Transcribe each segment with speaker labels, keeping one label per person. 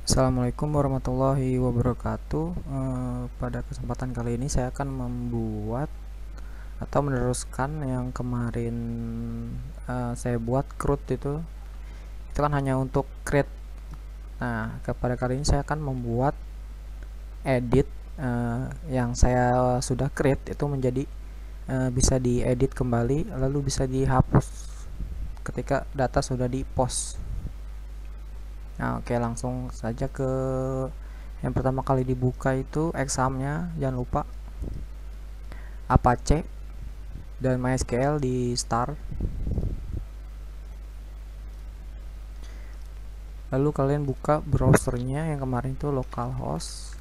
Speaker 1: Assalamualaikum warahmatullahi wabarakatuh. Pada kesempatan kali ini saya akan membuat atau meneruskan yang kemarin saya buat CRUD itu kan hanya untuk create. Nah, pada kali ini saya akan membuat edit yang saya sudah create itu menjadi bisa diedit kembali lalu bisa dihapus ketika data sudah di post. Nah, oke, langsung saja ke yang pertama kali dibuka itu examnya. Jangan lupa Apache dan MySQL di start. Lalu kalian buka browsernya yang kemarin itu localhost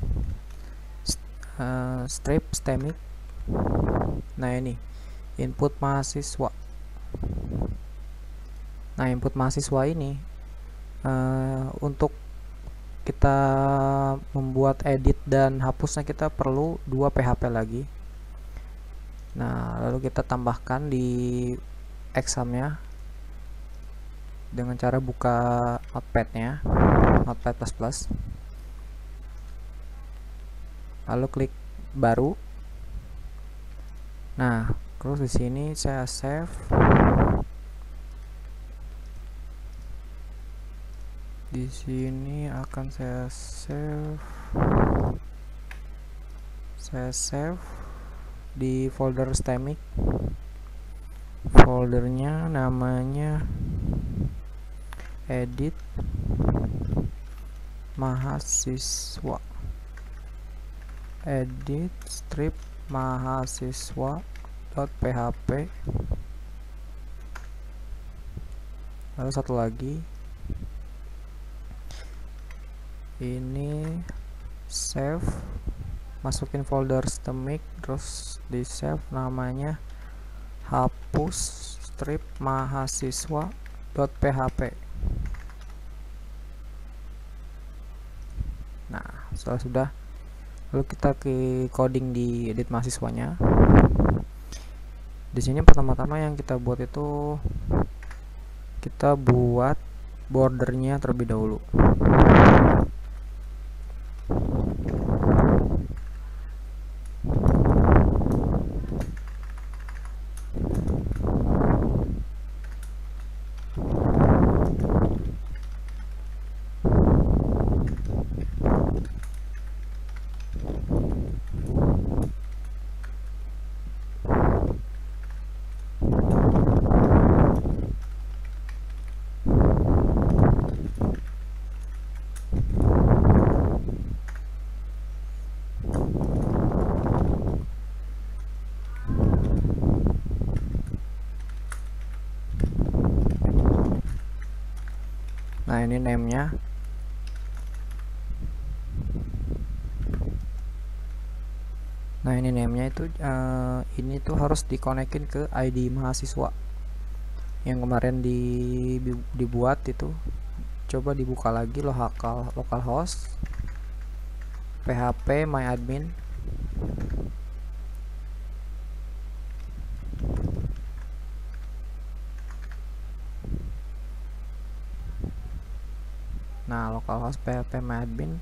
Speaker 1: strip stemic. Nah, ini input mahasiswa. Nah, input mahasiswa ini untuk kita membuat edit dan hapusnya kita perlu 2 PHP lagi. Nah, lalu kita tambahkan di examnya dengan cara buka notepadnya, notepad++, lalu klik baru. Nah, terus di sini saya save. Di sini akan saya save di folder stemic. Foldernya namanya edit mahasiswa, edit strip mahasiswa.php. Lalu satu lagi ini save, masukin folder stemic, terus di save namanya hapus strip mahasiswa.php. Nah, setelah sudah, lalu kita ke coding di edit mahasiswanya. Di sini pertama-tama yang kita buat itu kita buat bordernya terlebih dahulu. Nah, ini name-nya. Nah, ini name-nya itu ini tuh harus dikonekin ke ID mahasiswa yang kemarin dibuat itu. Coba dibuka lagi localhost php myadmin. Nah, localhost php myadmin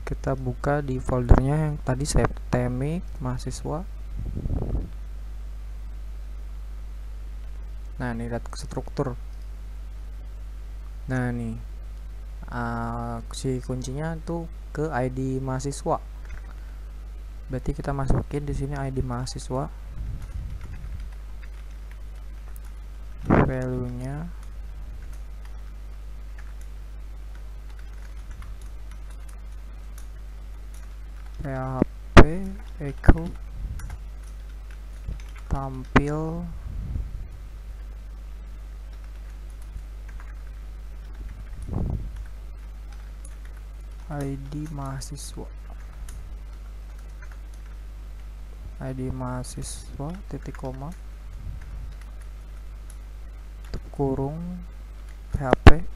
Speaker 1: kita buka di foldernya yang tadi stemic mahasiswa. Nah, ini lihat struktur. Nah, nih si kuncinya tuh ke ID mahasiswa. Berarti kita masukin di sini ID mahasiswa, value-nya php echo tampil ID mahasiswa, titik koma, tutup kurung, php.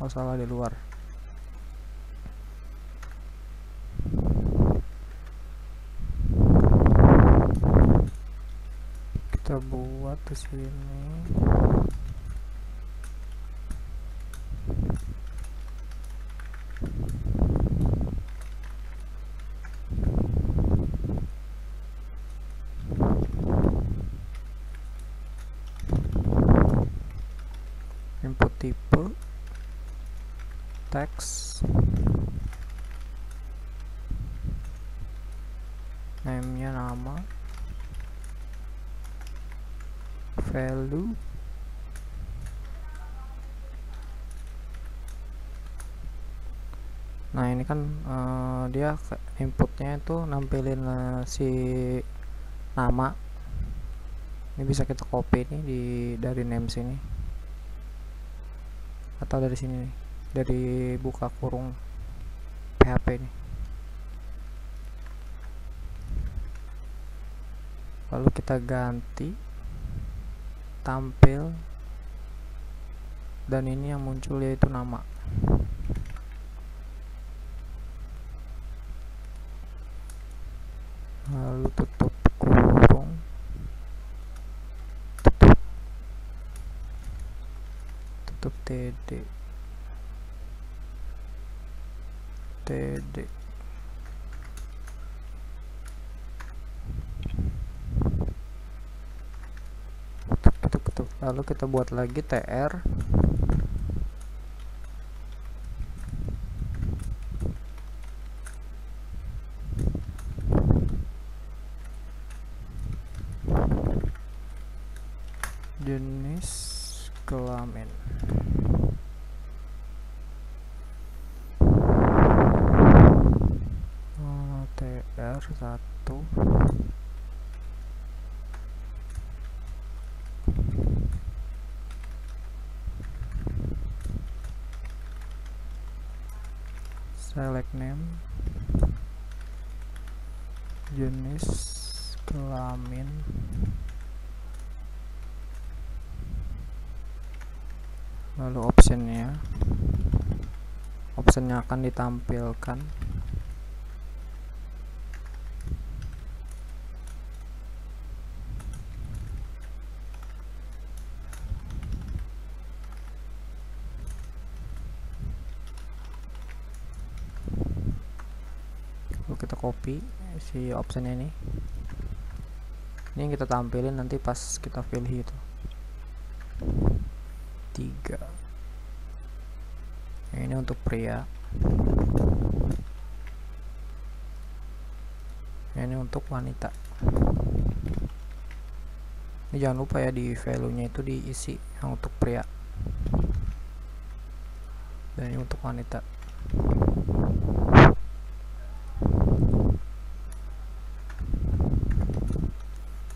Speaker 1: Oh, salah di luar. Kita kita buat di sini. Input tipe, teks, name-nya nama, value, nah ini kan dia inputnya itu nampilin si nama. Ini bisa kita copy nih dari name sini, atau dari sini nih, dari buka kurung PHP nih. Lalu kita ganti tampil, dan ini yang muncul yaitu nama. Lalu tutup kurung, tutup td. Tutup. Lalu kita buat lagi tr, jenis kelamin, tr1, select name, jenis kelamin, lalu optionnya akan ditampilkan. Lalu kita copy si optionnya ini yang kita tampilin nanti pas kita pilih itu 3. Ini untuk pria, ini untuk wanita. Ini jangan lupa ya, di value nya itu diisi yang untuk pria dan ini untuk wanita.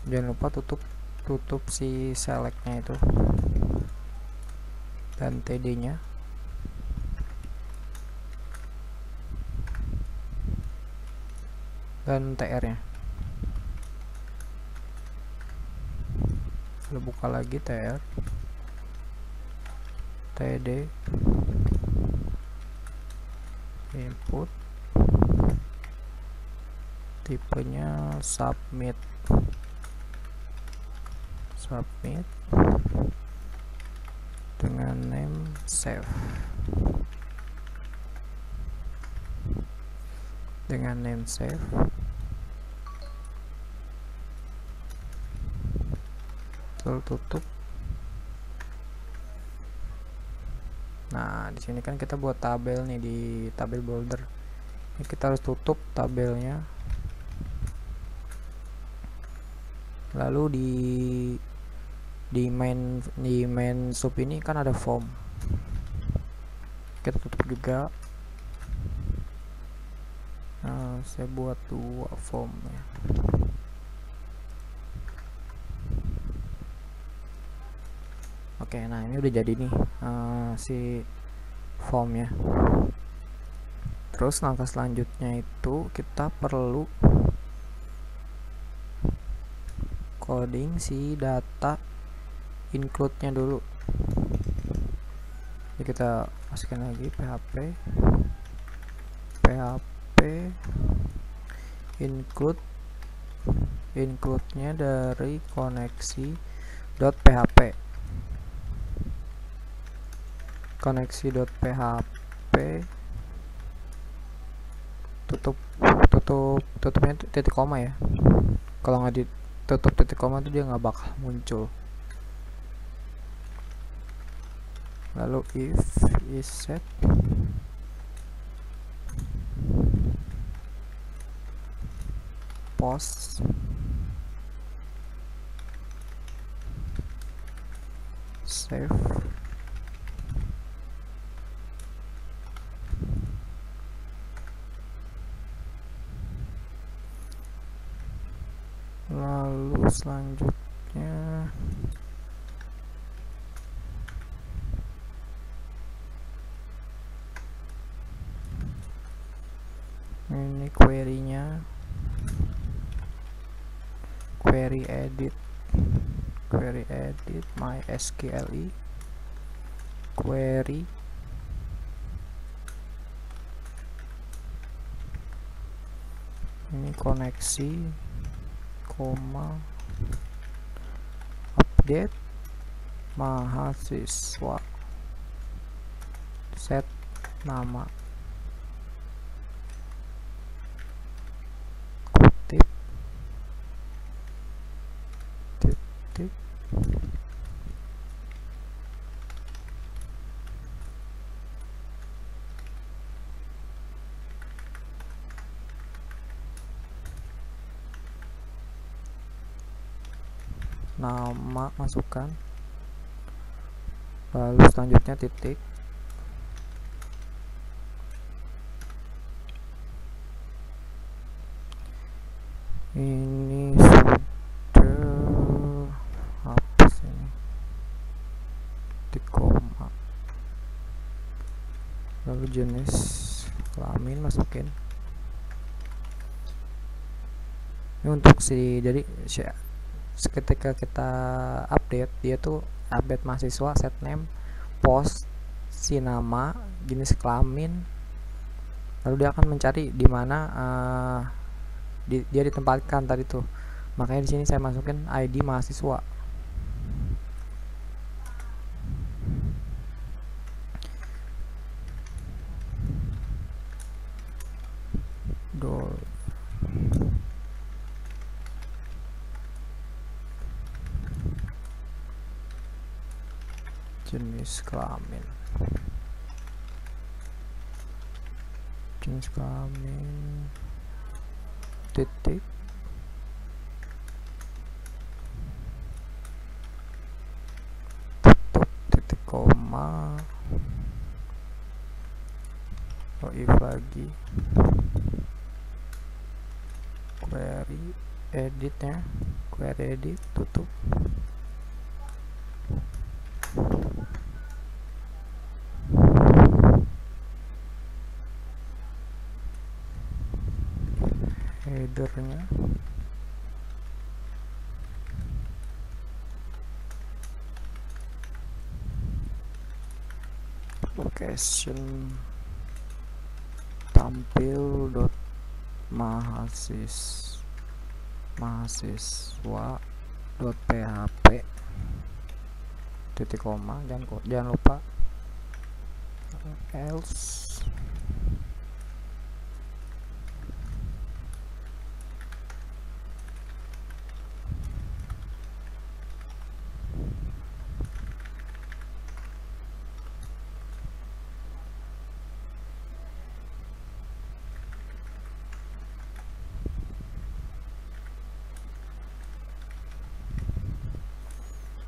Speaker 1: Jangan lupa tutup si select nya itu dan td nya. Dan tr nya. Lalu buka lagi tr, td, input, tipenya submit, dengan name save, lalu tutup. Nah, di sini kan kita buat tabel nih di tabel builder. Ini kita harus tutup tabelnya. Lalu di main sub ini kan ada form. Kita tutup juga. Nah, saya buat 2 form ya. Oke, nah ini udah jadi nih si formnya. Terus langkah selanjutnya itu kita perlu coding si data include-nya dulu. Jadi kita masukkan lagi php include include-nya dari koneksi.php. Koneksi.php tutupnya titik koma ya. Kalau nggak ditutup titik koma tuh dia nggak bakal muncul. Lalu if is set post save lalu selanjutnya ini query-nya, query edit MySQLi query ini koneksi koma update mahasiswa, set nama kutip titik nama masukkan, lalu selanjutnya titik ini sudah apa sih ini, titik koma, lalu jenis kelamin masukin. Ini untuk jadi ketika kita update dia tuh update mahasiswa, set name, post, si nama, jenis kelamin, lalu dia akan mencari di mana dia ditempatkan tadi tuh. Makanya di sini saya masukin ID mahasiswa. Jenis kelamin titik tutup titik koma, if lagi query editnya, query edit tutup, headernya location tampil dot mahasiswa dot php titik koma, jangan lupa else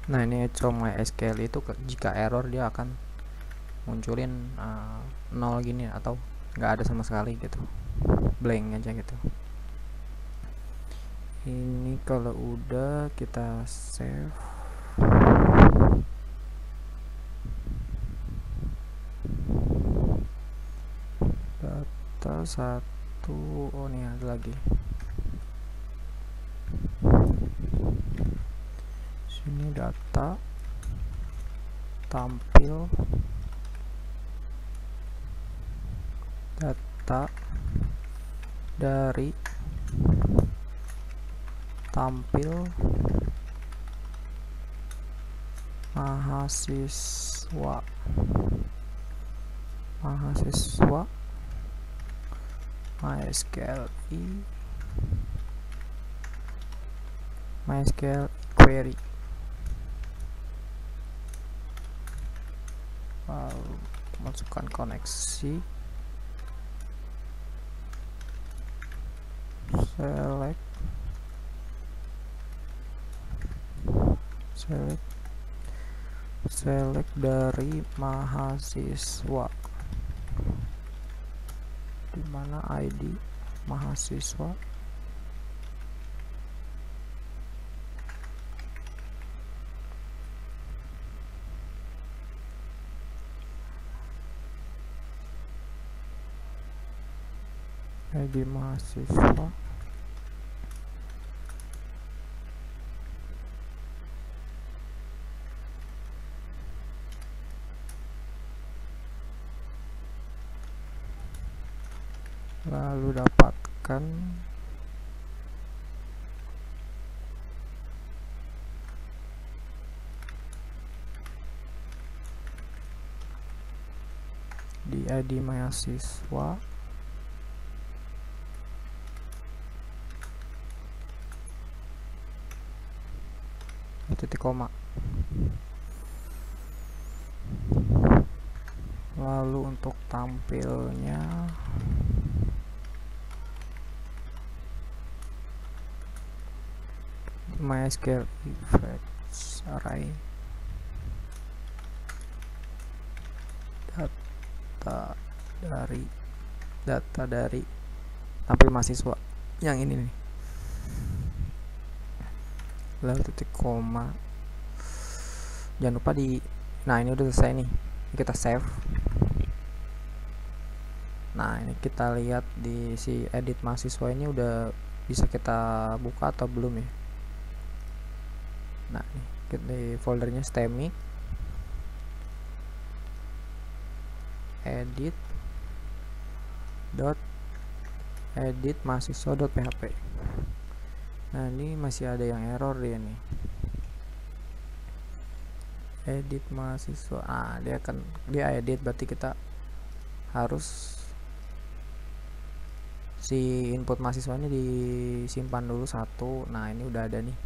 Speaker 1: Nah ini MySQL itu jika error dia akan munculin 0 gini atau nggak ada sama sekali gitu, blank aja gitu. Ini kalau udah kita save, data 1, oh nih ada lagi sini, data tampil data dari tampil mahasiswa MySQL query, lalu masukkan koneksi, select dari mahasiswa, dimana ID mahasiswa, lalu dapatkan di ID mahasiswa titik koma, lalu untuk tampilnya MySQL fetch array data dari tampil mahasiswa yang ini nih, lalu titik koma, jangan lupa nah ini udah selesai nih, kita save. Nah ini kita lihat di si edit mahasiswa ini udah bisa kita buka atau belum ya. Nah nih di foldernya stemic edit mahasiswa.php. Nah ini masih ada yang error dia nih, edit mahasiswa. Nah dia edit, berarti kita harus si input mahasiswanya disimpan dulu satu. Nah ini udah ada nih.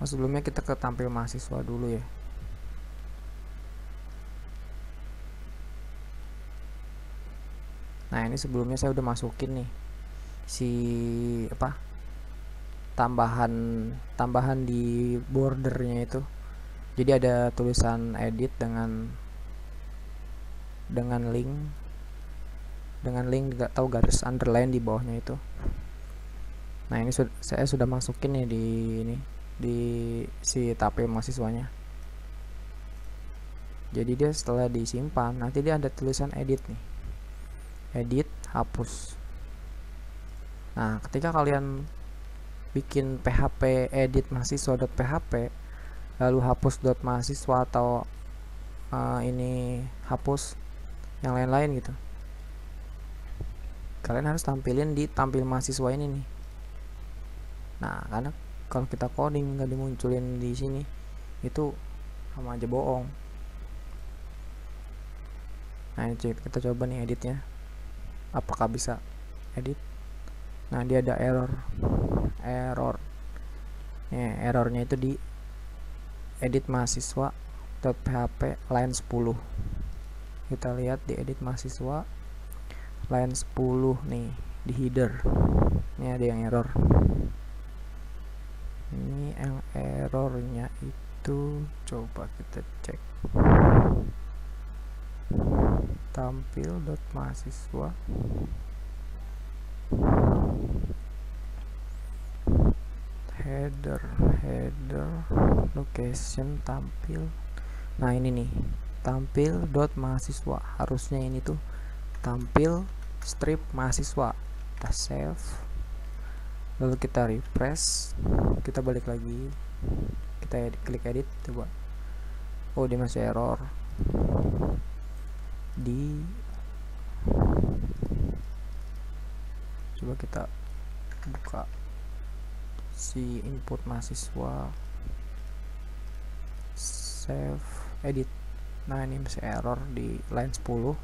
Speaker 1: Sebelumnya kita ke tampil mahasiswa dulu ya. Nah ini sebelumnya saya udah masukin nih si tambahan di bordernya itu. Jadi ada tulisan edit dengan link atau garis underline di bawahnya itu. Nah ini saya sudah masukin nih di si tampil mahasiswanya. Jadi dia setelah disimpan nanti dia ada tulisan edit nih, edit hapus. Nah ketika kalian bikin PHP edit mahasiswa.php lalu hapus.mahasiswa atau ini hapus yang lain-lain gitu, kalian harus tampilin di tampil mahasiswa ini nih. Nah karena kalau kita coding nggak dimunculin di sini itu sama aja bohong. Nah ini kita coba nih editnya, apakah bisa edit. Nah dia ada error nih, errornya itu di edit mahasiswa.php line 10. Kita lihat di edit mahasiswa line 10 nih di header ini ada yang error. Ini yang errornya itu coba kita cek, tampil.mahasiswa header location tampil. Nah ini nih tampil.mahasiswa, harusnya ini tuh tampil strip mahasiswa. Kita save, lalu kita refresh, kita balik lagi, kita klik edit, coba. Oh dia masih error. di coba kita buka si input mahasiswa, save, edit. Nah ini masih error di line 10,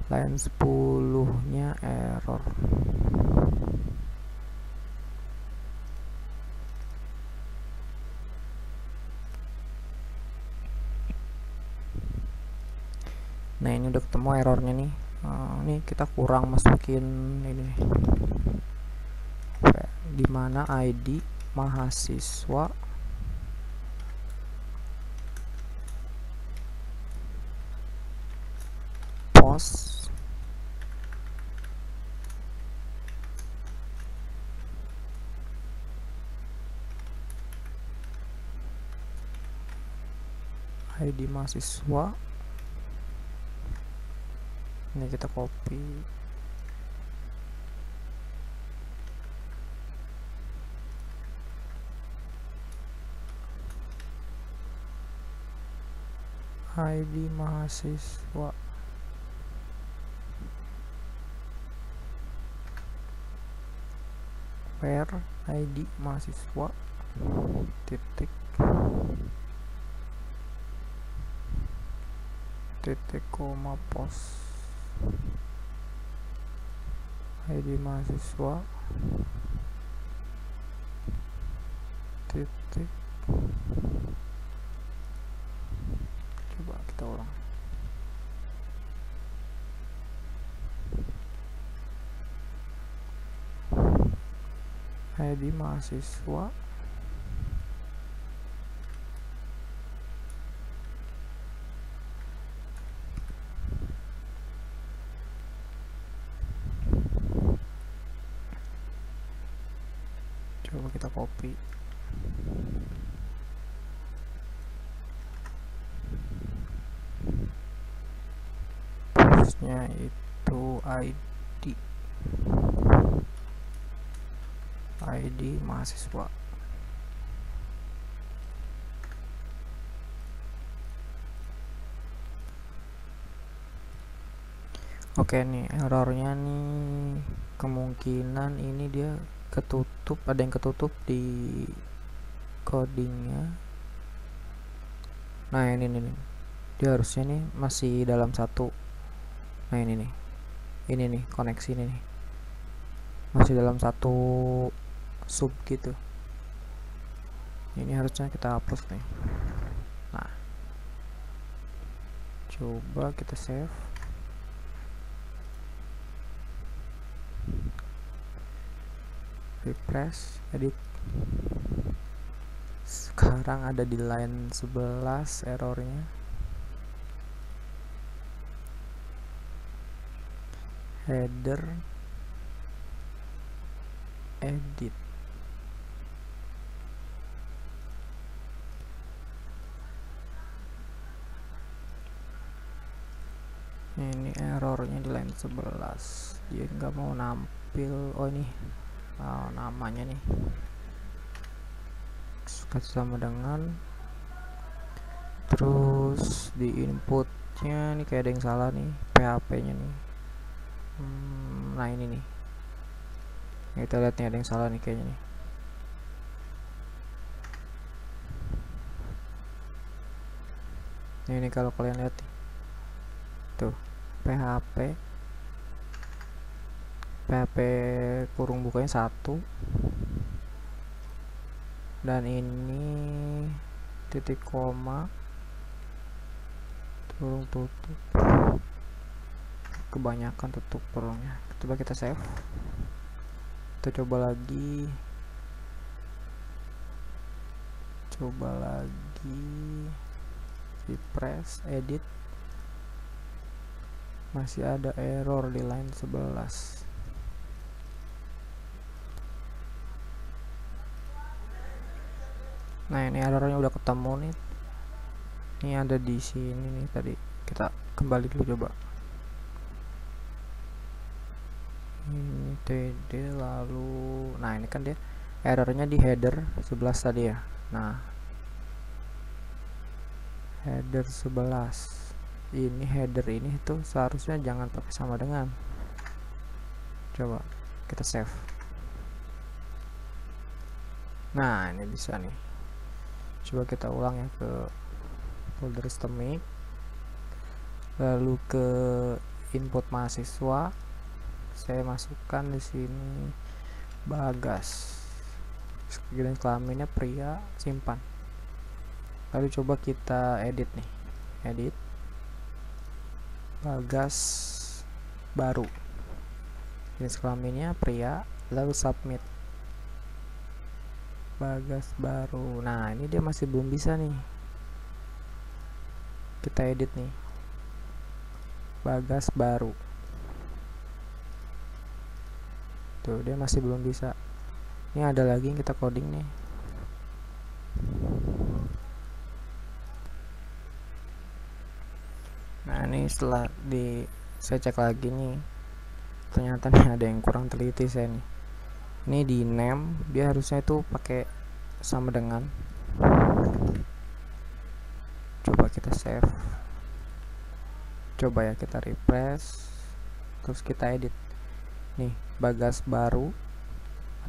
Speaker 1: line 10 nya error. Nah ini udah ketemu errornya nih. Ini kita kurang masukin ini nih, dimana ID mahasiswa post ID mahasiswa. Ini kita copy, ID mahasiswa where ID mahasiswa titik koma post ID mahasiswa titik, coba kita ulang, ID mahasiswa coba kita copy, postnya itu ID mahasiswa. Oke nih errornya nih, kemungkinan ini dia ketutup, ada yang ketutup di codingnya. Nah ini nih, dia harusnya nih masih dalam satu. Nah ini nih koneksi ini nih masih dalam satu sub gitu. Ini harusnya kita hapus nih. Nah coba kita save, refresh, edit. Sekarang ada di line 11 errornya. Header, edit. Ini errornya di line 11, dia nggak mau nampil. Oh ini namanya nih sama dengan, terus di inputnya nih kayak ada yang salah nih, PHP nya nih. Nah ini nih, kita lihat nih ada yang salah nih kayaknya nih. Ini kalau kalian lihat tuh, PHP kurung bukanya 1, dan ini titik koma kurung tutup, kebanyakan tutup kurungnya. Coba kita save, kita coba lagi, refresh, edit. Masih ada error di line 11. Nah ini errornya udah ketemu nih. Ini ada di sini nih tadi. Kita kembali dulu coba. Ini TD lalu. Nah ini kan dia errornya di header 11 tadi ya. Nah header 11. ini header ini tuh seharusnya jangan pakai sama dengan. Coba kita save. Nah, ini bisa nih. Coba kita ulang ya ke folder systemic, lalu ke input mahasiswa. Saya masukkan di sini Bagas. Jenis kelaminnya pria, simpan. Lalu coba kita edit nih. Edit Bagas baru. Jenis kelaminnya pria, lalu submit. Bagas baru. Nah, ini dia masih belum bisa nih. Kita edit nih. Bagas baru. Tuh, dia masih belum bisa. Ini ada lagi yang kita coding nih. Nah, ini setelah saya cek lagi nih, ternyata nih ada yang kurang teliti saya nih. Ini di name dia harusnya itu pakai sama dengan. Coba kita save. Coba ya kita refresh, terus kita edit nih, Bagas baru,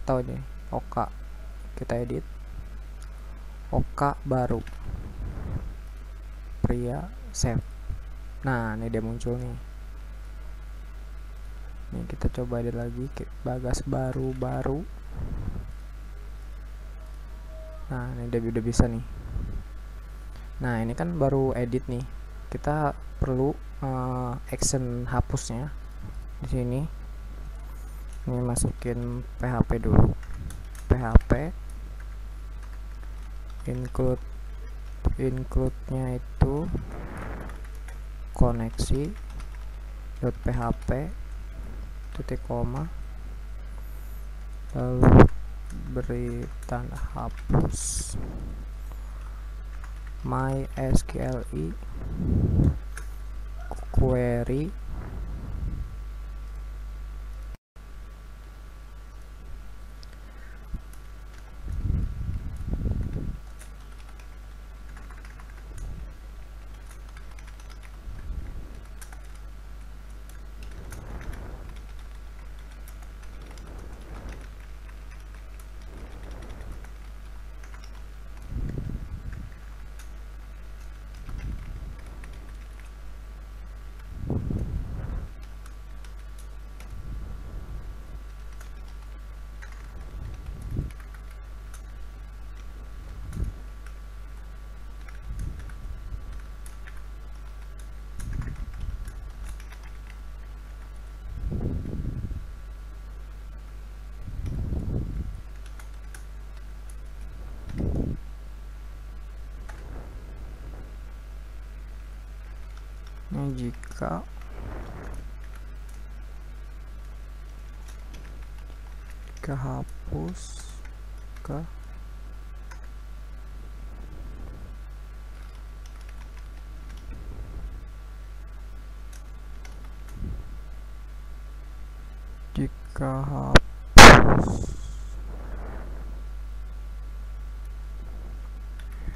Speaker 1: atau ini Oka. Kita edit Oka baru pria, save. Nah, ini dia muncul nih. Nih kita coba edit lagi, Bagas baru. Nah, ini dia udah bisa nih. Nah, ini kan baru edit nih. Kita perlu action hapusnya di sini. Ini masukin PHP dulu. PHP include-nya itu koneksi .php titik koma, lalu beri tanda hapus MySQL query jika hapus ke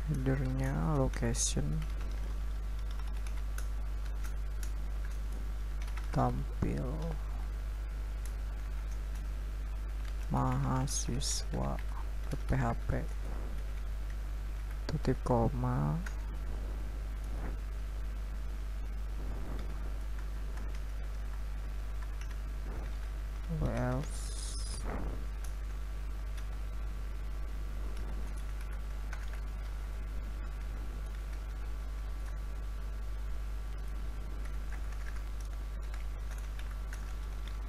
Speaker 1: headernya location tampil mahasiswa .php titik koma else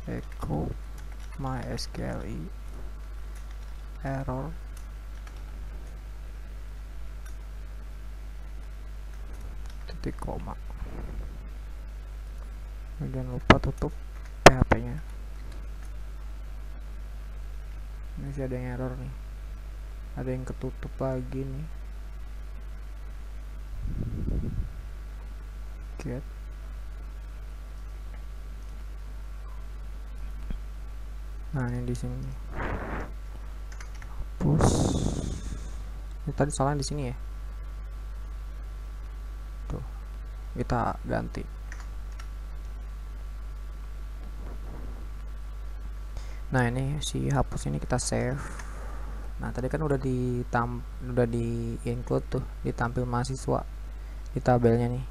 Speaker 1: echo MySQL error titik koma. Jangan lupa tutup PHP nya. Ini masih ada yang error nih, ada yang ketutup lagi nih. Get nah, ini di sini hapus. Ini tadi salahnya di sini ya. Tuh, kita ganti. Nah, ini si hapus ini kita save. Nah, tadi kan udah di include tuh, ditampil mahasiswa di tabelnya nih.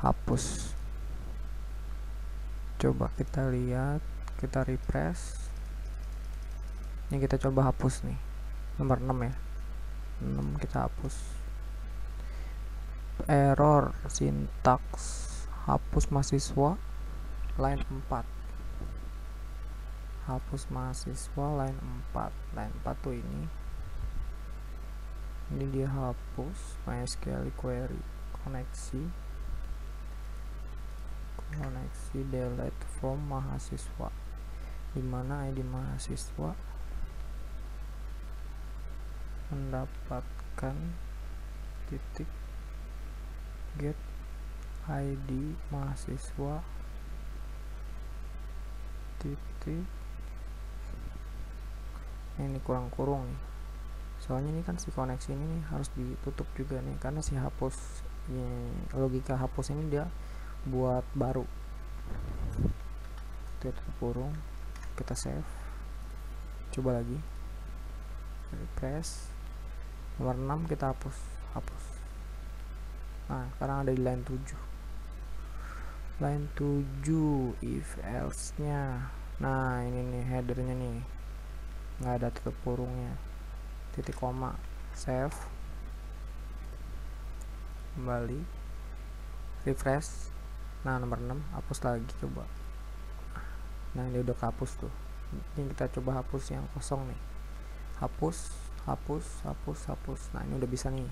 Speaker 1: Hapus. Coba kita lihat, kita refresh. Ini kita coba hapus nih. Nomor 6 ya. 6 kita hapus. Error sintaks, hapus mahasiswa line 4. Hapus mahasiswa line 4. Line 4 tuh ini dia hapus MySQL query koneksi delete from mahasiswa, dimana ID mahasiswa mendapatkan titik get ID mahasiswa titik. Ini kurang nih, soalnya ini kan si koneksi ini nih harus ditutup juga nih, karena si hapus ini, logika hapus ini dia buat baru. Kita tutup kurung, kita save, coba lagi, refresh. Nomor 6 kita hapus. Nah, sekarang ada di line 7. Line 7 if else nya. Nah, ini nih headernya nih, nggak ada tutup kurungnya, titik koma, save, kembali, refresh. Nah, nomor 6 hapus lagi, coba. Nah, ini udah kehapus tuh. Ini kita coba hapus yang kosong nih, hapus. Nah, ini udah bisa nih.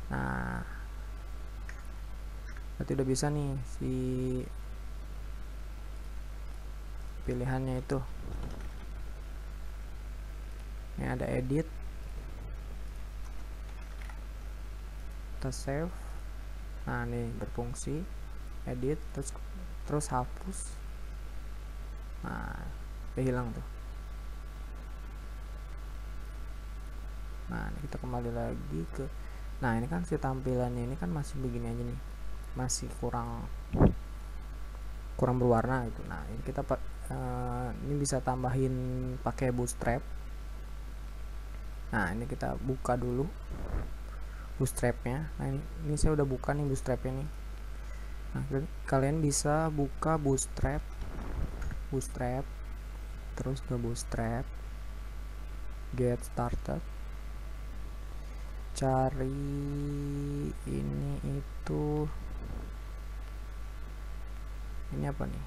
Speaker 1: Nah, berarti udah bisa nih si pilihannya itu. Ini ada edit, kita save. Nah, ini berfungsi, edit, terus hapus. Nah, udah hilang tuh. Nah, ini kita kembali lagi ke, nah ini kan si tampilannya ini kan masih begini aja nih, masih kurang berwarna gitu. Nah, ini kita ini bisa tambahin pakai bootstrap. Nah, ini kita buka dulu bootstrapnya. Nah, ini saya udah buka nih bootstrapnya nih. Nah, kalian bisa buka bootstrap, terus ke bootstrap, get started, cari ini apa nih,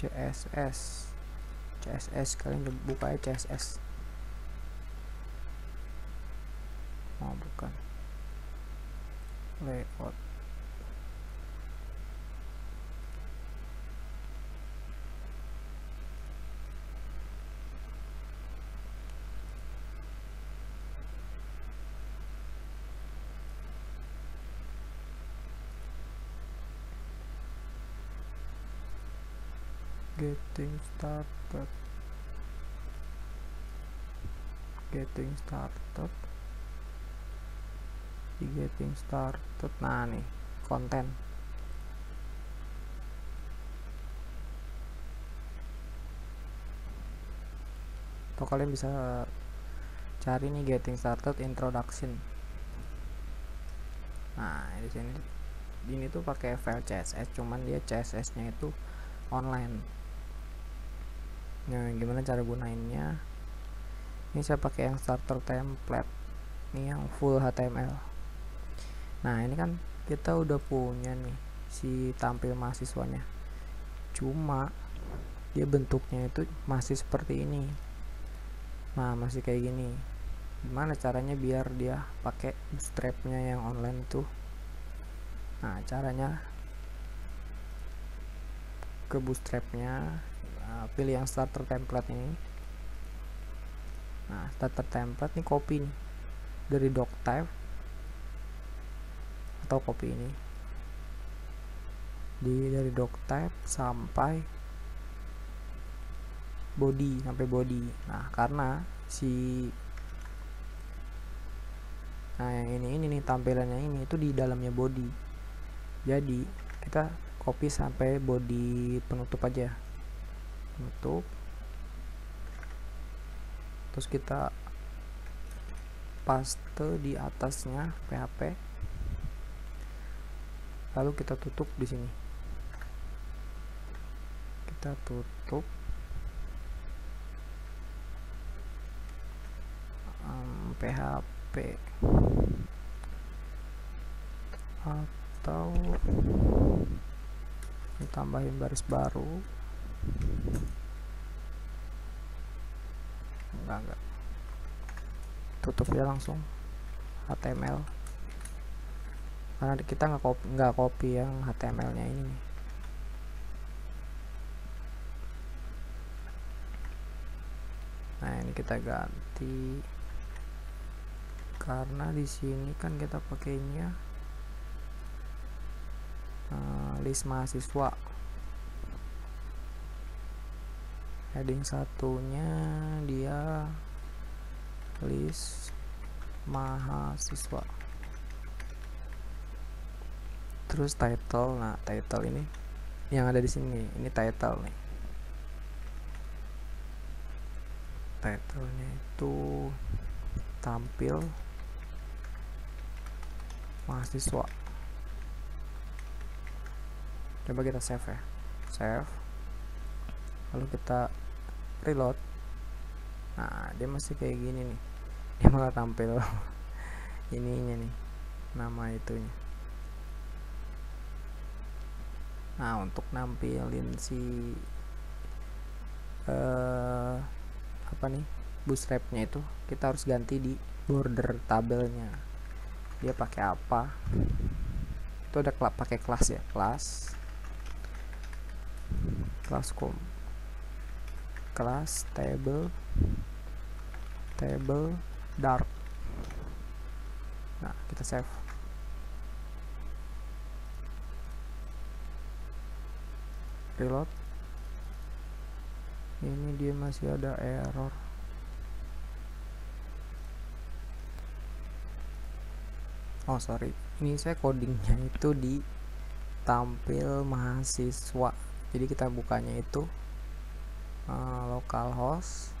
Speaker 1: CSS. Kalian buka ya CSS. Bukan layout. Getting started. Nah, nih konten. Atau kalian bisa cari nih getting started introduction. Nah, di sini ini tuh pakai file CSS, cuman dia CSS-nya itu online. Nah, gimana cara gunainnya? Ini saya pakai yang starter template, ini yang full HTML. Nah, ini kan kita udah punya nih si tampil mahasiswanya, cuma dia bentuknya itu masih seperti ini. Nah, masih kayak gini. Gimana caranya biar dia pakai bootstrapnya yang online itu? Nah, caranya ke bootstrapnya, pilih yang starter template ini. Nah, starter template nih, copy nih dari doctype, atau copy ini dari doctype sampai body. Nah, karena si Nah yang ini nih tampilannya ini itu di dalamnya body, jadi kita copy sampai body penutup aja, penutup, terus kita paste di atasnya PHP, lalu kita tutup di sini, kita tutup PHP atau tambahin baris baru, enggak, tutup ya langsung HTML, karena kita nggak copy yang HTML nya ini. Nah ini kita ganti, karena di sini kan kita pakainya list mahasiswa, heading satunya dia list mahasiswa, terus title. Nah title ini yang ada di sini, ini title nih, titlenya itu tampil mahasiswa. Coba kita save ya, save, lalu kita reload. Nah dia masih kayak gini nih, dia malah tampil ininya nih, nama itunya. Nah untuk nampilin si apa nih, bootstrapnya itu kita harus ganti di border tabelnya, dia pakai apa itu, ada pakai kelas ya, kelas table dark. Nah kita save, reload, ini dia masih ada error. Oh sorry, ini saya codingnya itu di tampil mahasiswa, jadi kita bukanya itu localhost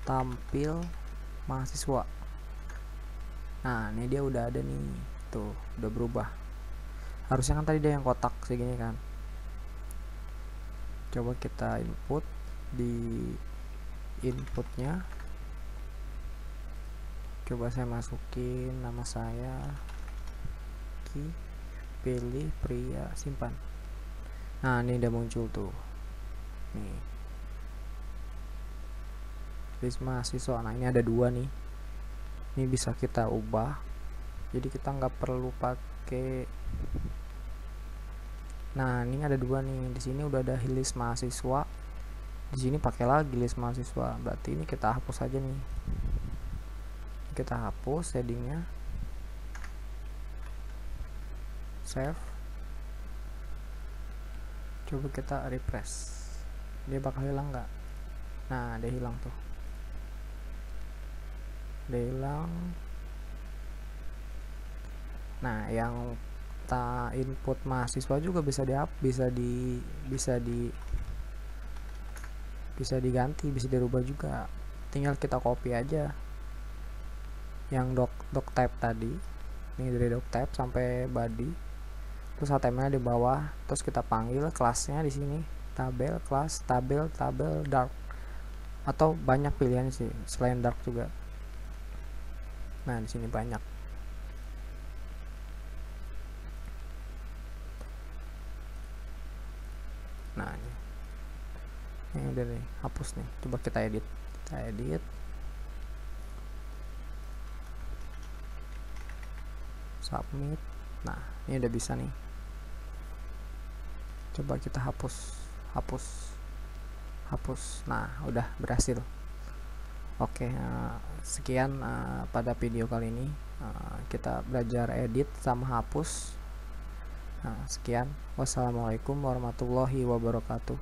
Speaker 1: tampil mahasiswa. Nah ini dia udah ada nih, tuh udah berubah. Harusnya kan tadi dia yang kotak segini kan. Coba kita input, di inputnya coba saya masukin nama saya, pilih pria, simpan. Nah ini udah muncul tuh nih, list mahasiswa. Nah ini ada dua nih, ini bisa kita ubah, jadi kita nggak perlu pakai. Nah ini ada dua nih, di sini udah ada list mahasiswa, di sini pakai lagi list mahasiswa, berarti ini kita hapus aja nih, kita hapus headingnya, save, coba kita refresh, dia bakal hilang nggak? Nah dia hilang tuh, dia hilang. Nah yang input mahasiswa juga bisa diganti, bisa dirubah juga, tinggal kita copy aja yang doctype tadi, ini dari doctype sampai body, terus HTML di bawah, terus kita panggil kelasnya di sini, tabel kelas tabel dark, atau banyak pilihan sih selain dark juga. Nah di sini banyak. Nah ini udah nih, hapus nih, coba kita edit, submit. Nah ini udah bisa nih, coba kita hapus. Nah udah berhasil. Oke, sekian pada video kali ini, kita belajar edit sama hapus. Sekian, wassalamualaikum warahmatullahi wabarakatuh.